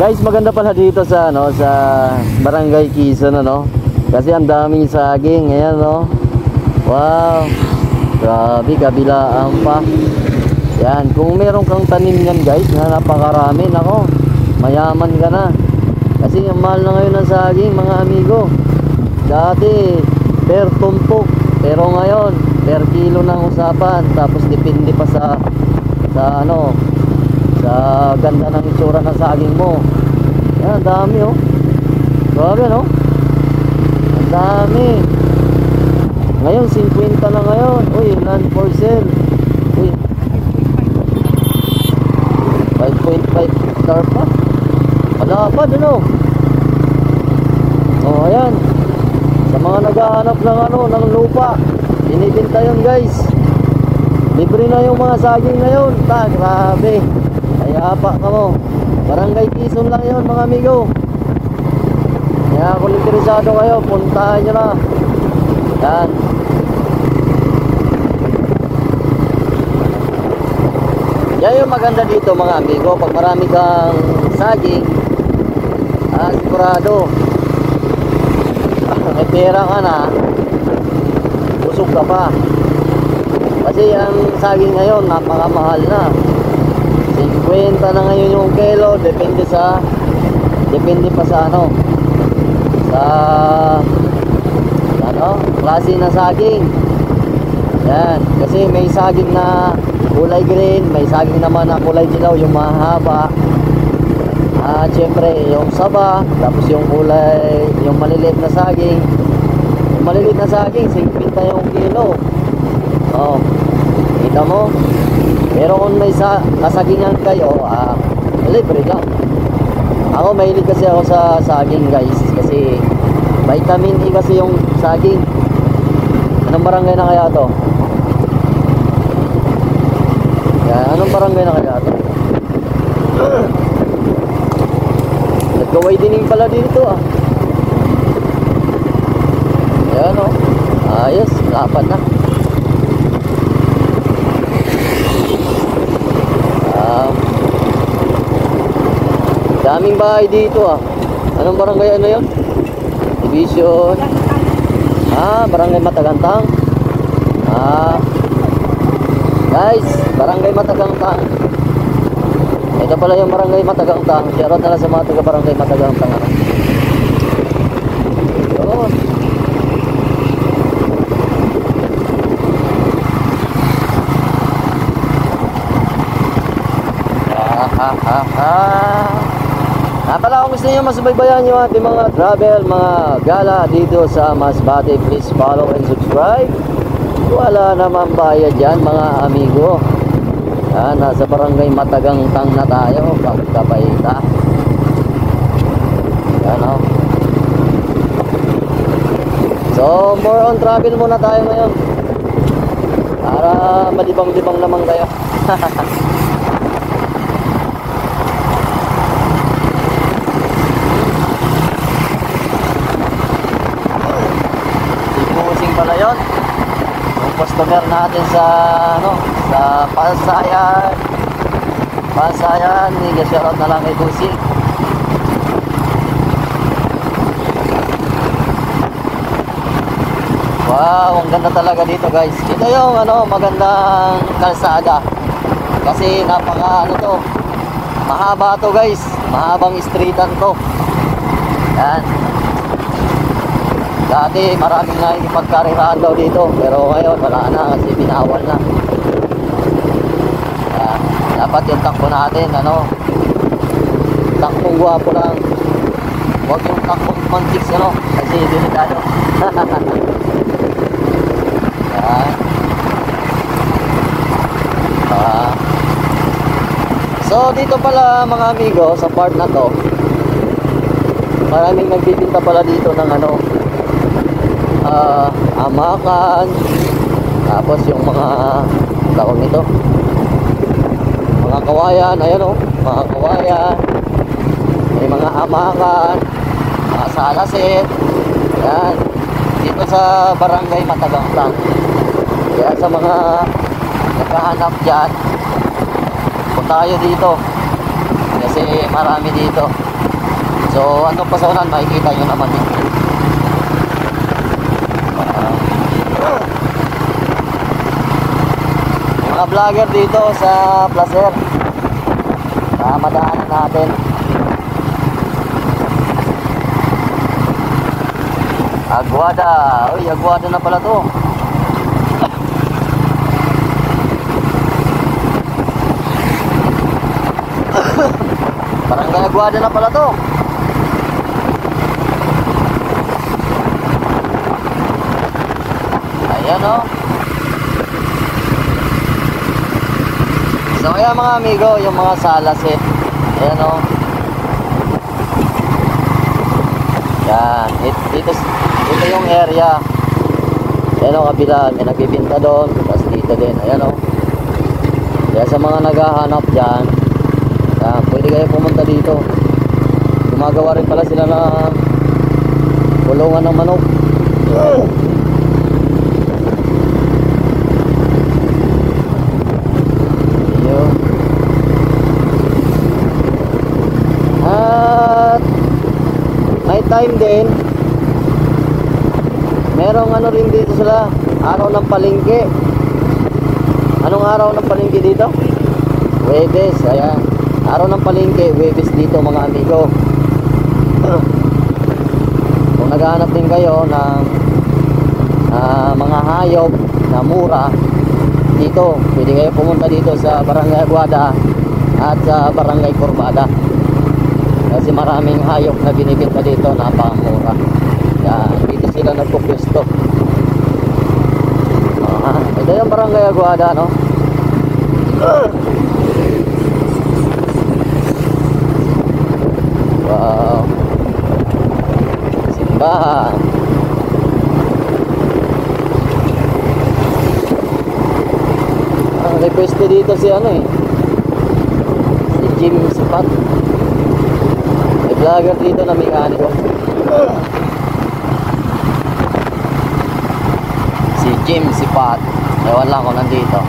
Guys, maganda pala dito sa ano, sa Barangay Quezon, ano. Kasi ang daming saging, ayan, no. Wow. Grabe, kabilaan pa. Yan, kung meron kang tanim yan, guys, na napakarami, nako, mayaman ka na. Kasi ang mahal na ngayon ng saging, mga amigo. Dati per tumpok, pero ngayon per kilo ng usapan. Tapos depende pa sa ano, sa ganda ng itsura ng saging mo. Yan, dami, oh. Grabe, no? Ang dami. Ngayon 50 na ngayon. Uy, land for sale. Uy, 5.5 star pa. Wala pa dun, oh. Oh, ayan. Sa mga naghahanap ng ano, ng lupa, binibenta yun, guys. Libre na yung mga saging ngayon. Grabe. Kaya pa ka mo. Barangay Quezon lang yun, mga amigo. Kaya kung interesado kayo, puntahan nyo na. Yan. Yan yung maganda dito, mga amigo. Pag marami kang saging, sigurado may pera ka na, busog ka pa. Kasi ang saging ngayon napakamahal na. 50 na ngayon yung kilo. Depende pa sa ano, sa ano, klase na saging. Yan, kasi may saging na kulay green, may saging naman na kulay dilaw, yung mahaba. Siyempre yung saba, tapos yung kulay, yung maliliit na saging. Yung maliliit na saging 50 yung kilo. Oh, kita mo. Pero kung may kasagingan kayo, libre lang. Ako mahilig kasi ako sa saging, guys, kasi vitamin E kasi yung saging. Anong barangay na kaya to? Yan, anong barangay na kaya to? Nagkaway dining pala dito, Yan, oh. Ayos, lapat na. Daming bahay dito, Anong barangay ano yun? Division. Barangay Matagantang. Guys, Barangay Matagantang. Ito pala yung Barangay Matagantang. Shoutout na lang sa mga taga Barangay Matagantang, Yun. Pala kung gusto nyo masubaybayan nyo ating mga travel, mga gala dito sa Masbate, please follow and subscribe. Wala naman bayad yan, mga amigo. Nasa Barangay Matagantang na tayo, Pagkapaita. Yan, oh. So more on travel muna tayo ngayon, para malibang-libang naman kayo. Pala yun yung customer natin sa ano, sa Pasayan. Shoutout na lang kay Busing. Wow, ang ganda talaga dito, guys. Ito yung ano, magandang kalsada, kasi napaka ano to, mahaba to, guys. Mahabang streetan to. Yan. Dati maraming nakikipagkarirahan daw dito, pero ngayon wala na kasi binawal na. Dapat yung takbo natin, ano, takbong gwapo lang. Huwag yung takbong mantiks, ano, kasi delikado. So dito pala, mga amigo, sa part na to, maraming nagbibinta pala dito ng ano, amakan. Tapos yung mga tawag nito, mga kawayan. Ayan, oh, mga kawayan. May mga amakan, mga salasit. Yan, dito sa Barangay Matagantang. Kaya sa mga naghahanap dyan, punta tayo dito, kasi marami dito. So ano pa sa unan, makikita nyo naman yun. Mga vlogger dito sa Placer, madaanan natin. Aguada. Uy, Aguada na pala to. Barangay Aguada na pala to. Ayan o. So ayan mga amigo, yung mga salas eh. Ayan o. Yan. Ito yung area. Ayan o, kabila. May nagbibinta doon. Tapos dito din. Ayan o. Kaya sa mga naghahanap dyan, yan, pwede kayo pumunta dito. Gumagawa rin pala sila ng kulungan ng manok. Ayun. At night time din, merong ano rin dito sila, araw ng palengke. Anong araw ng palengke dito? Huwebes. Ayan, araw ng palengke, Huwebes dito mga amigo. Kung naghahanap din kayo ng mga hayop na mura dito, pwede kayo pumunta dito sa Barangay Aguada at sa Barangay Corbada, kasi maraming hayop na binibenta dito, napakamura. Dito sila nagpupwesto. Ito yung Barangay Aguada, no? Wow. Simbahan. May pwesto dito si ano eh, si Jim Sipat. May vlogger dito na mekaniko. Si Jim Sipat. Ewan lang kung nandito.